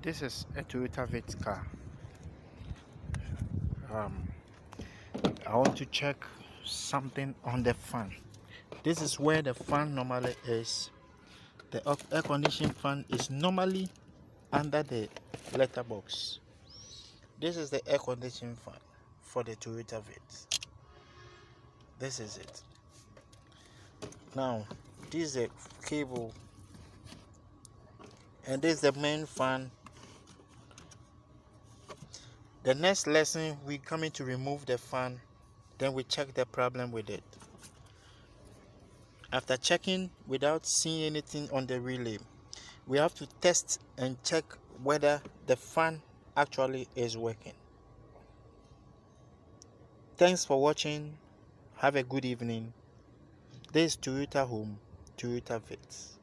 This is a Toyota Vitz car. Um, I want to check something on the fan. This is where the fan normally is. The air conditioning fan is normally under the letterbox. This is the air conditioning fan for the Toyota Vitz. This is it. Now, this is a cable, and this is the main fan. The next lesson, we coming to remove the fan, then we check the problem with it. After checking without seeing anything on the relay, we have to test and check whether the fan actually is working. Thanks for watching. Have a good evening. This is Toyota Home, Toyota Vitz.